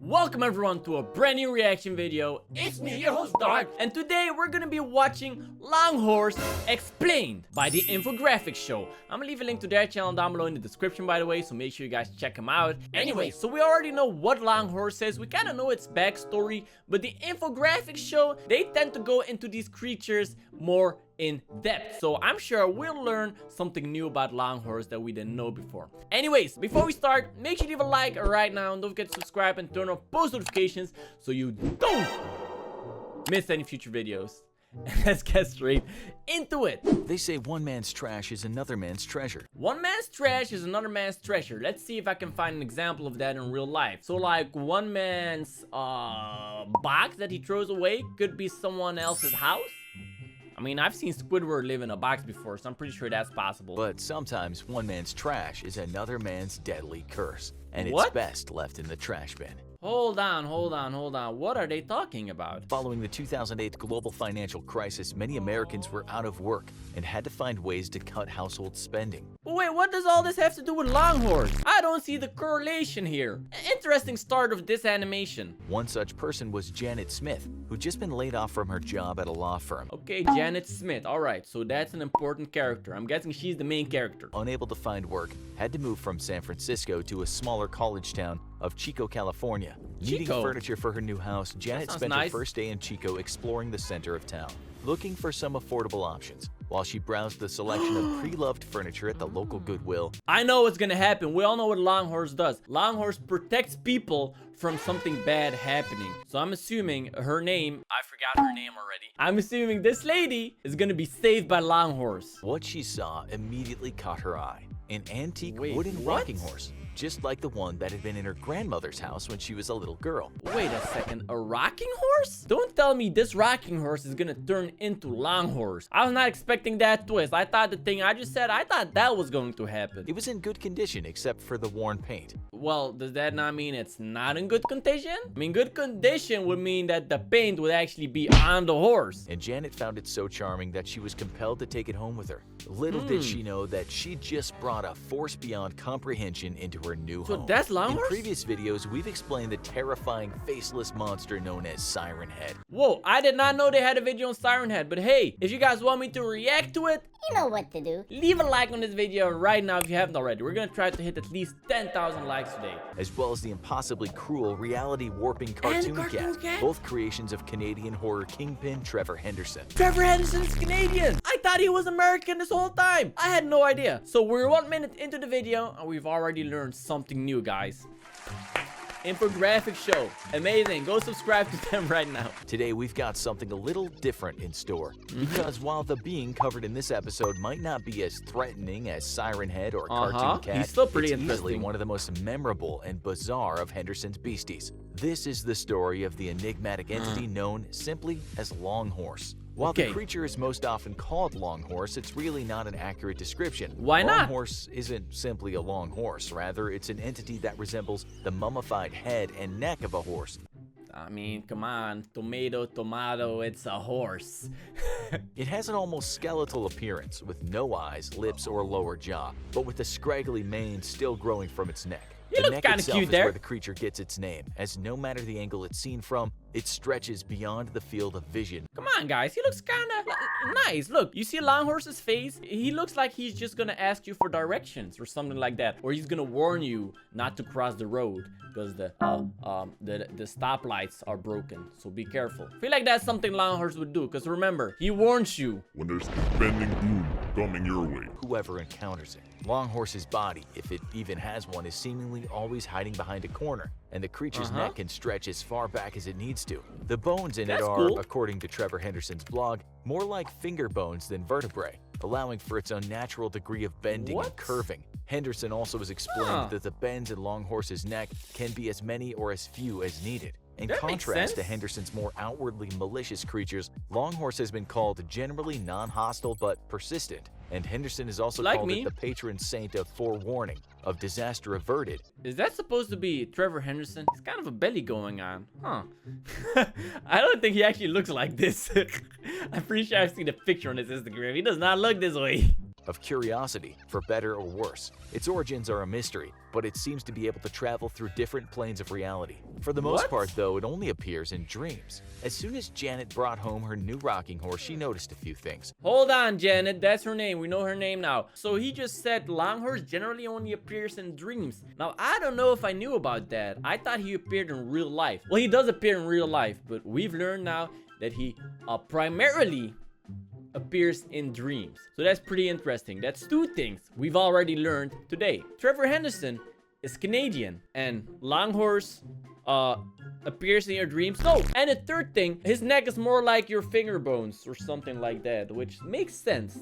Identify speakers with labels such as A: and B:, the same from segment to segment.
A: Welcome everyone to a brand new reaction video. It's me, your host Dark, and today we're gonna be watching Long Horse Explained by the Infographics show. I'm gonna leave a link to their channel down below in the description, by the way, so make sure you guys check them out. Anyway, so we already know what Long Horse is, we kind of know its backstory, but the Infographics show, they tend to go into these creatures more in depth, so I'm sure we'll learn something new about Long Horse that we didn't know before. Anyways, before we start, make sure you leave a like right now and don't forget to subscribe and turn on post notifications so you don't miss any future videos. Let's get straight into it.
B: They say one man's trash is another man's treasure.
A: One man's trash is another man's treasure. Let's see if I can find an example of that in real life. So like one man's box that he throws away could be someone else's house. I mean, I've seen Squidward live in a box before, so I'm pretty sure that's possible.
B: But sometimes one man's trash is another man's deadly curse, and it's best left in the trash bin.
A: Hold on. What are they talking about?
B: Following the 2008 global financial crisis, many Americans were out of work and had to find ways to cut household spending.
A: Wait, what does all this have to do with Long Horse? I don't see the correlation here. Interesting start of this animation.
B: One such person was Janet Smith, who'd just been laid off from her job at a law firm.
A: Okay, Janet Smith. Alright, so that's an important character. I'm guessing she's the main character.
B: Unable to find work, had to move from San Francisco to a smaller college town of Chico, California. Needing furniture for her new house, Janet spent her first day in Chico exploring the center of town, looking for some affordable options. While she browsed the selection of pre-loved furniture at the local Goodwill.
A: I know what's gonna happen. We all know what Long Horse does. Long Horse protects people from something bad happening. So I'm assuming her name, I forgot her name already. I'm assuming this lady is gonna be saved by Long Horse.
B: What she saw immediately caught her eye. An antique wooden rocking horse, just like the one that had been in her grandmother's house when she was a little girl.
A: Wait a second, a rocking horse? Don't tell me this rocking horse is gonna turn into Long Horse. I was not expecting that twist. I thought the thing I just said, I thought that was going to happen.
B: It was in good condition except for the worn paint.
A: Well, does that not mean it's not in good condition? I mean, good condition would mean that the paint would actually be on the horse.
B: And Janet found it so charming that she was compelled to take it home with her. Little did she know that she just brought a force beyond comprehension into her new home.
A: So that's Long Horse?
B: In previous videos, we've explained the terrifying faceless monster known as Siren Head.
A: Whoa, I did not know they had a video on Siren Head, but hey, if you guys want me to react to it,
C: you know what to do.
A: Leave a like on this video right now if you haven't already. We're gonna try to hit at least 10,000 likes today.
B: As well as the impossibly cruel reality warping cartoon cat. Both creations of Canadian horror kingpin Trevor Henderson.
A: Trevor Henderson's Canadian! I thought he was American this whole time. I had no idea. So we're 1 minute into the video and we've already learned something new, guys. Infographics show. Amazing. Go subscribe to them right now.
B: Today we've got something a little different in store. Because while the being covered in this episode might not be as threatening as Siren Head or Cartoon Cat,
A: he's still pretty
B: it's
A: interesting.
B: easily one of the most memorable and bizarre of Henderson's beasties. This is the story of the enigmatic entity known simply as Long Horse. While the creature is most often called Long Horse, it's really not an accurate description.
A: Why not?
B: Long Horse isn't simply a long horse. Rather, it's an entity that resembles the mummified head and neck of a horse.
A: I mean, come on. Tomato, it's a horse.
B: It has an almost skeletal appearance, with no eyes, lips, or lower jaw, but with a scraggly mane still growing from its neck.
A: He looks kind of cute there.
B: Where the creature gets its name, as no matter the angle it's seen from, it stretches beyond the field of vision.
A: Come on, guys. He looks kind of nice. Look, you see Long Horse's face? He looks like he's just gonna ask you for directions or something like that, or he's gonna warn you not to cross the road because the stoplights are broken. So be careful. I feel like that's something Long Horse would do, because remember, he warns you
D: when there's impending doom coming your way.
B: Whoever encounters it. Long Horse's body, if it even has one, is seemingly always hiding behind a corner, and the creature's neck can stretch as far back as it needs to. The bones in it are, according to Trevor Henderson's blog, more like finger bones than vertebrae, allowing for its unnatural degree of bending and curving. Henderson also has explained that the bends in Long Horse's neck can be as many or as few as needed. In contrast to Henderson's more outwardly malicious creatures, Long Horse has been called generally non-hostile but persistent, and Henderson has also called it the patron saint of forewarning, of disaster averted.
A: Is that supposed to be Trevor Henderson? He's kind of a belly going on, huh? I don't think he actually looks like this. I'm pretty sure I've seen a picture on his Instagram. He does not look this way.
B: of curiosity, for better or worse. Its origins are a mystery, but it seems to be able to travel through different planes of reality. For the most part, though, it only appears in dreams. As soon as Janet brought home her new rocking horse, she noticed a few things.
A: Hold on, Janet, that's her name. We know her name now. So he just said Longhorse generally only appears in dreams. Now, I don't know if I knew about that. I thought he appeared in real life. Well, he does appear in real life, but we've learned now that he primarily appears in dreams. So that's pretty interesting. That's two things we've already learned today. Trevor Henderson is Canadian, and Longhorse appears in your dreams. No, and the third thing, his neck is more like your finger bones or something like that, which makes sense,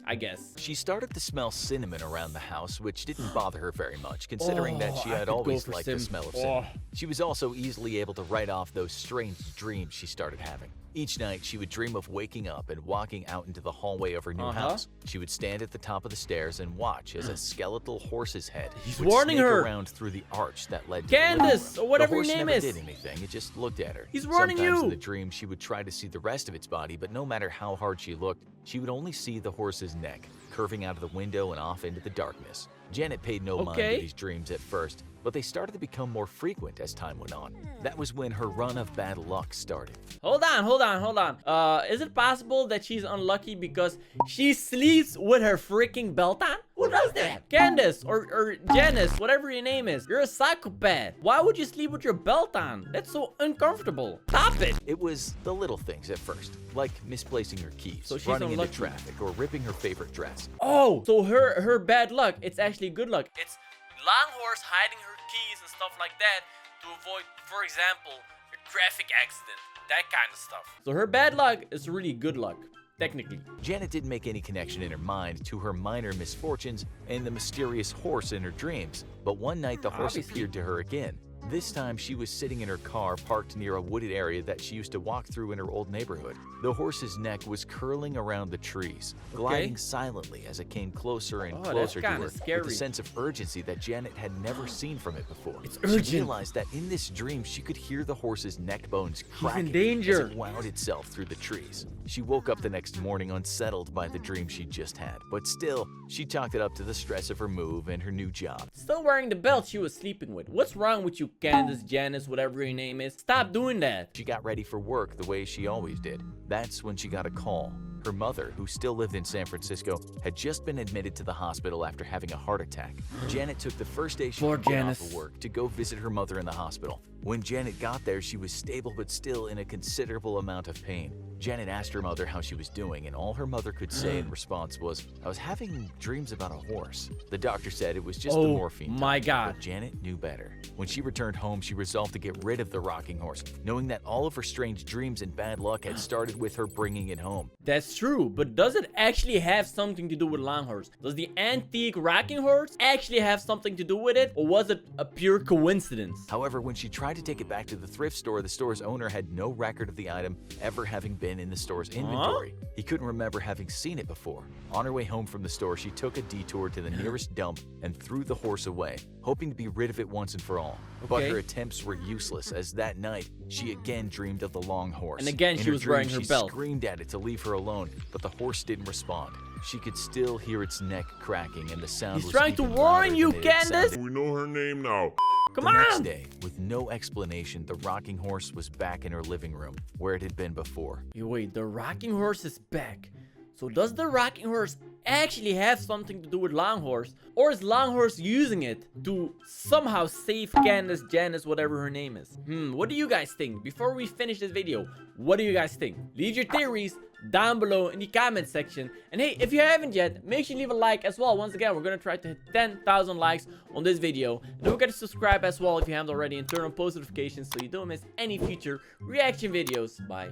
A: I guess.
B: She started to smell cinnamon around the house, which didn't bother her very much, considering that she had always liked the smell of cinnamon. She was also easily able to write off those strange dreams she started having. Each night, she would dream of waking up and walking out into the hallway of her new house. She would stand at the top of the stairs and watch as a skeletal horse's head would
A: warning
B: snake
A: her
B: around through the arch that led to
A: Candace, or whatever your
B: the horse
A: name
B: never
A: is.
B: did anything. It just looked at her.
A: He's warning
B: Sometimes
A: you.
B: in the dream, she would try to see the rest of its body, but no matter how hard she looked, she would only see the horse's neck, curving out of the window and off into the darkness. Janet paid no mind to these dreams at first, but they started to become more frequent as time went on. That was when her run of bad luck started.
A: Hold on. Is it possible that she's unlucky because she sleeps with her freaking belt on? Who does that? Candace or Janice, whatever your name is. You're a psychopath. Why would you sleep with your belt on? That's so uncomfortable. Stop it.
B: It was the little things at first, like misplacing her keys, running into traffic, or ripping her favorite dress.
A: Oh, so her bad luck, it's actually good luck. It's Longhorse hiding her keys and stuff like that to avoid, for example, a traffic accident, that kind of stuff. So her bad luck is really good luck, technically.
B: Janet didn't make any connection in her mind to her minor misfortunes and the mysterious horse in her dreams, but one night the horse appeared to her again. This time, she was sitting in her car parked near a wooded area that she used to walk through in her old neighborhood. The horse's neck was curling around the trees, gliding silently as it came closer and closer to her, with a sense of urgency that Janet had never seen from it before.
A: It's urgent.
B: She realized that in this dream, she could hear the horse's neck bones cracking
A: in danger
B: as it wound itself through the trees. She woke up the next morning unsettled by the dream she just had, but still, she chalked it up to the stress of her move and her new job.
A: Still wearing the belt she was sleeping with. What's wrong with you, Candace, Janice, whatever your name is? Stop doing that.
B: She got ready for work the way she always did. That's when she got a call. Her mother, who still lived in San Francisco, had just been admitted to the hospital after having a heart attack. Janet took the first day she could get off of work to go visit her mother in the hospital. When Janet got there, she was stable but still in a considerable amount of pain. Janet asked her mother how she was doing, and all her mother could say in response was, "I was having dreams about a horse." The doctor said it was just the morphine.
A: My God.
B: But Janet knew better. When she returned home, she resolved to get rid of the rocking horse, knowing that all of her strange dreams and bad luck had started with her bringing it home.
A: That's true, but does it actually have something to do with Longhorse? Does the antique rocking horse actually have something to do with it, or was it a pure coincidence?
B: However, when she tried to take it back to the thrift store, the store's owner had no record of the item ever having been in the store's inventory. He couldn't remember having seen it before. On her way home from the store, she took a detour to the nearest dump and threw the horse away, hoping to be rid of it once and for all. But her attempts were useless, as that night, she again dreamed of the long horse.
A: And again, she was wearing her belt.
B: She screamed at it to leave her alone, but the horse didn't respond. She could still hear its neck cracking, and the sound was
A: He's trying to
B: even
A: warn
B: louder
A: you,
B: than it had
A: Candace!
B: sounded.
D: We know her name now.
A: Come
B: The
A: on!
B: next day, with no explanation, the rocking horse was back in her living room, where it had been before.
A: Wait, the rocking horse is back. So does the rocking horse actually have something to do with Longhorse? Or is Longhorse using it to somehow save Candace, Janice, whatever her name is? What do you guys think? Before we finish this video, what do you guys think? Leave your theories down below in the comment section. And hey, if you haven't yet, make sure you leave a like as well. Once again, we're gonna try to hit 10,000 likes on this video. And don't forget to subscribe as well if you haven't already, and turn on post notifications so you don't miss any future reaction videos by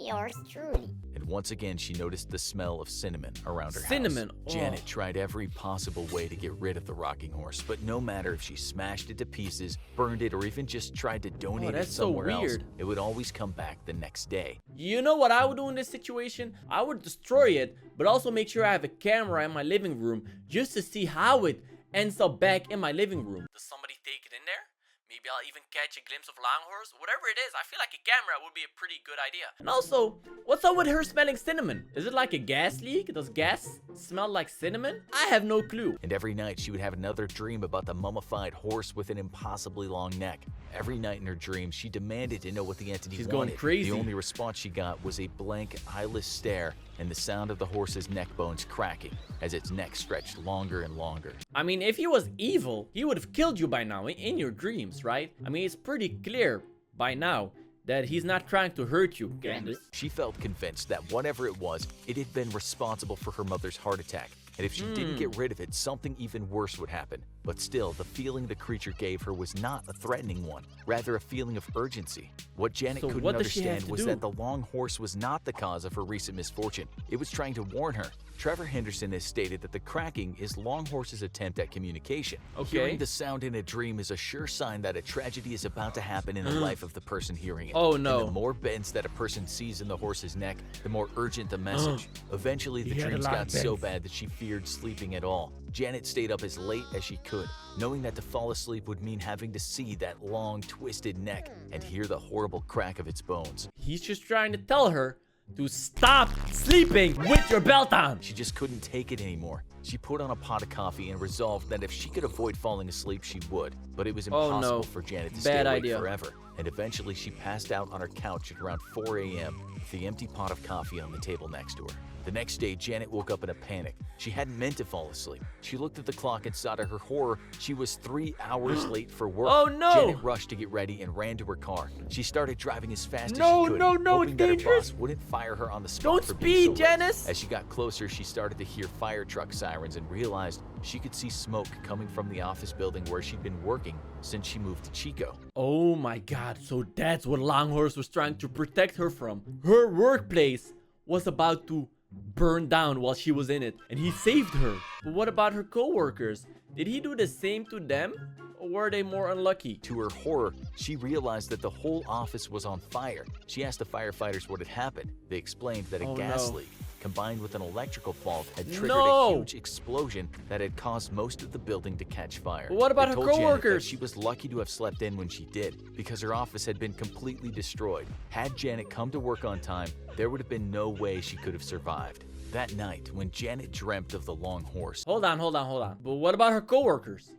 C: yours truly.
B: And once again, she noticed the smell of cinnamon around her
A: Cinnamon?
B: house. Janet tried every possible way to get rid of the rocking horse, but no matter if she smashed it to pieces, burned it, or even just tried to donate it somewhere else, it would always come back the next day.
A: You know what I would do in this situation? I would destroy it, but also make sure I have a camera in my living room just to see how it ends up back in my living room. Does somebody take it in there? Maybe Maybe I'll even catch a glimpse of Longhorse. Whatever it is, I feel like a camera would be a pretty good idea. And also, what's up with her smelling cinnamon? Is it like a gas leak? Does gas smell like cinnamon? I have no clue.
B: And every night she would have another dream about the mummified horse with an impossibly long neck. Every night in her dreams, she demanded to know what the entity wanted.
A: Going crazy.
B: The only response she got was a blank, eyeless stare and the sound of the horse's neck bones cracking as its neck stretched longer and longer.
A: I mean, if he was evil, he would have killed you by now in your dreams, right? I mean, it's pretty clear by now that he's not trying to hurt you, Candace.
B: She felt convinced that whatever it was, it had been responsible for her mother's heart attack. And if she didn't get rid of it, something even worse would happen. But still, the feeling the creature gave her was not a threatening one, rather a feeling of urgency. What Janet couldn't understand was that the long horse was not the cause of her recent misfortune. It was trying to warn her. Trevor Henderson has stated that the cracking is Longhorse's attempt at communication. Hearing the sound in a dream is a sure sign that a tragedy is about to happen in the life of the person hearing it.
A: Oh no.
B: And the more bends that a person sees in the horse's neck, the more urgent the message. Eventually, the dreams got so bad that she feared sleeping at all. Janet stayed up as late as she could, knowing that to fall asleep would mean having to see that long, twisted neck and hear the horrible crack of its bones.
A: He's just trying to tell her to stop sleeping with your belt on.
B: She just couldn't take it anymore. She put on a pot of coffee and resolved that if she could avoid falling asleep, she would. But it was impossible for Janet to stay awake forever. And eventually, she passed out on her couch at around 4 a.m. with the empty pot of coffee on the table next to her. The next day, Janet woke up in a panic. She hadn't meant to fall asleep. She looked at the clock and saw to her horror she was 3 hours late for work.
A: Oh no!
B: Janet rushed to get ready and ran to her car. She started driving as fast as she could, hoping that her boss wouldn't fire her on the spot.
A: Don't speed, Janice!
B: As she got closer, she started to hear fire truck sirens and realized she could see smoke coming from the office building where she'd been working since she moved to Chico.
A: Oh my god, so that's what Longhorse was trying to protect her from. Her workplace was about to burn down while she was in it, and he saved her. But what about her co-workers? Did he do the same to them? Or were they more unlucky?
B: To her horror, she realized that the whole office was on fire. She asked the firefighters what had happened. They explained that a gas leak, combined with an electrical fault, had triggered a huge explosion that had caused most of the building to catch fire.
A: But what about her co-workers?
B: She was lucky to have slept in when she did, because her office had been completely destroyed. Had Janet come to work on time, there would have been no way she could have survived. That night, when Janet dreamt of the long horse...
A: Hold on. But what about her co-workers?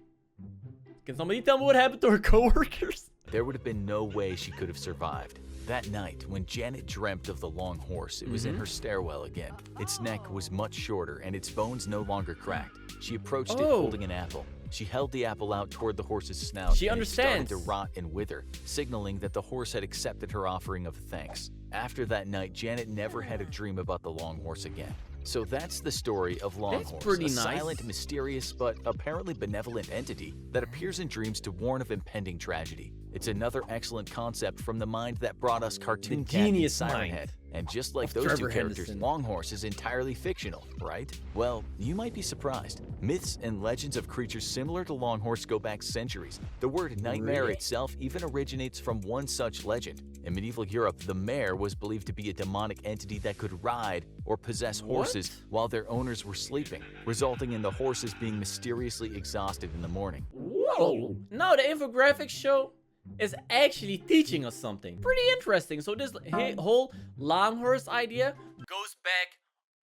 A: Can somebody tell me what happened to her co-workers?
B: There would have been no way she could have survived. That night, when Janet dreamt of the long horse, it was in her stairwell again. Its neck was much shorter, and its bones no longer cracked. She approached it holding an apple. She held the apple out toward the horse's snout.
A: She understands.
B: It started to rot and wither, signaling that the horse had accepted her offering of thanks. After that night, Janet never had a dream about the long horse again. So that's the story of Longhorse,
A: pretty
B: a
A: nice.
B: silent, mysterious, but apparently benevolent entity that appears in dreams to warn of impending tragedy. It's another excellent concept from the mind that brought us Cartoon Cat and Siren Head. And just like those two characters, Longhorse is entirely fictional, right? Well, you might be surprised. Myths and legends of creatures similar to Longhorse go back centuries. The word nightmare itself even originates from one such legend. In medieval Europe, the mare was believed to be a demonic entity that could ride or possess horses while their owners were sleeping, resulting in the horses being mysteriously exhausted in the morning.
A: Whoa! Now the infographics show is actually teaching us something pretty interesting. So this whole Longhorse idea goes back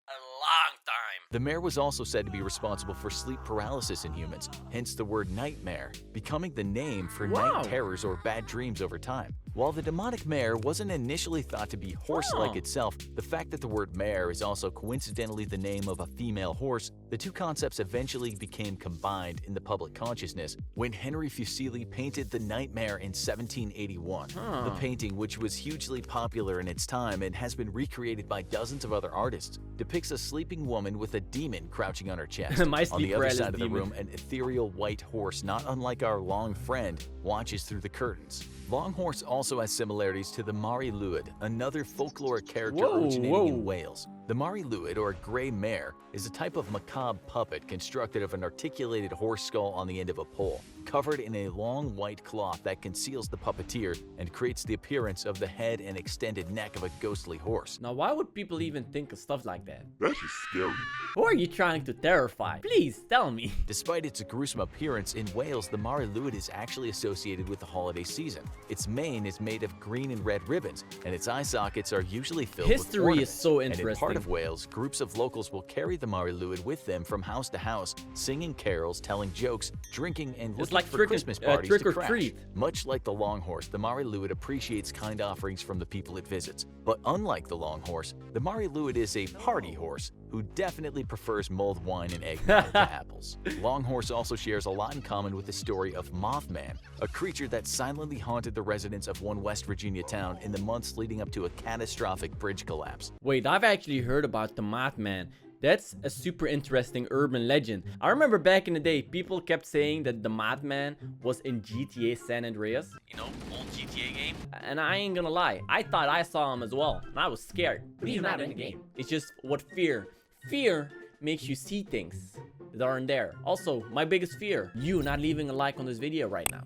A: a long time.
B: The mare was also said to be responsible for sleep paralysis in humans, hence the word nightmare, becoming the name for night terrors or bad dreams over time. While the demonic mare wasn't initially thought to be horse-like itself, the fact that the word mare is also coincidentally the name of a female horse, the two concepts eventually became combined in the public consciousness when Henry Fuseli painted the Nightmare in 1781. The painting, which was hugely popular in its time and has been recreated by dozens of other artists, depicts a sleeping woman with a demon crouching on her chest. On the other side of the room, an ethereal white horse, not unlike our long friend, watches through the curtains. Longhorse also has similarities to the Mari Lwyd, another folklore character originating in Wales. The Mariluid, or gray mare, is a type of macabre puppet constructed of an articulated horse skull on the end of a pole, covered in a long white cloth that conceals the puppeteer and creates the appearance of the head and extended neck of a ghostly horse.
A: Now, why would people even think of stuff like that?
D: That's just scary.
A: Who are you trying to terrify? Please tell me.
B: Despite its gruesome appearance, in Wales, the Mariluid is actually associated with the holiday season. Its mane is made of green and red ribbons, and its eye sockets are usually filled with
A: History
B: ornaments.
A: is so
B: And
A: interesting.
B: in part of Wales, groups of locals will carry the Mariluid with them from house to house, singing carols, telling jokes, drinking, and looking
A: like
B: for
A: trick
B: Christmas
A: or-
B: parties
A: trick
B: to
A: or
B: crash.
A: treat.
B: Much like the long horse, the Mariluid appreciates kind offerings from the people it visits. But unlike the long horse, the Mariluid is a party horse who definitely prefers mulled wine and eggnog to apples. Long horse also shares a lot in common with the story of Mothman, a creature that silently haunted the residents of one West Virginia town in the months leading up to a catastrophic bridge collapse.
A: Wait, I've actually heard about the Mothman. That's a super interesting urban legend. I remember back in the day, people kept saying that the Mothman was in GTA San Andreas. You know, old GTA game. And I ain't gonna lie, I thought I saw him as well. And I was scared. But he's not in the game. It's just what fear. Fear makes you see things that aren't there. Also, my biggest fear, you not leaving a like on this video right now.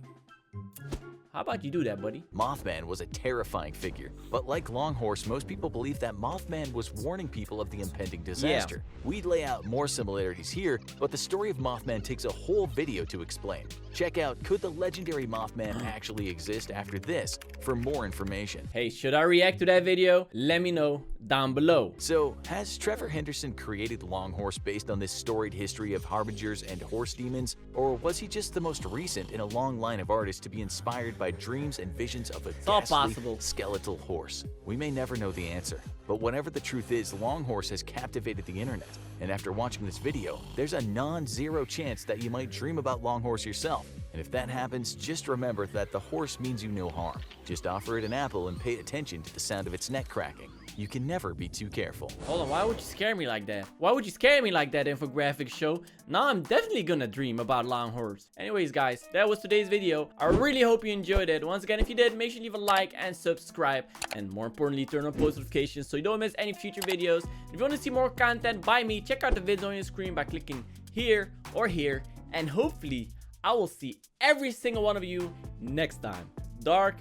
A: How about you do that, buddy?
B: Mothman was a terrifying figure, but like Longhorse, most people believe that Mothman was warning people of the impending disaster. We'd lay out more similarities here, but the story of Mothman takes a whole video to explain. Check out Could the Legendary Mothman Actually Exist after this for more information.
A: Hey, should I react to that video? Let me know down below.
B: So, has Trevor Henderson created Longhorse based on this storied history of harbingers and horse demons, or was he just the most recent in a long line of artists to be inspired by dreams and visions of a
A: all
B: ghastly,
A: possible.
B: skeletal horse? We may never know the answer, but whatever the truth is, Longhorse has captivated the internet. And after watching this video, there's a non-zero chance that you might dream about Longhorse yourself. And if that happens, just remember that the horse means you no harm. Just offer it an apple and pay attention to the sound of its neck cracking. You can never be too careful.
A: Hold on, why would you scare me like that? Why would you scare me like that, Infographics show? Now I'm definitely gonna dream about Longhorse. Anyways, guys, that was today's video. I really hope you enjoyed it. Once again, if you did, make sure you leave a like and subscribe. And more importantly, turn on post notifications so you don't miss any future videos. If you want to see more content by me, check out the vids on your screen by clicking here or here. And hopefully, I will see every single one of you next time. Dark,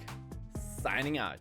A: signing out.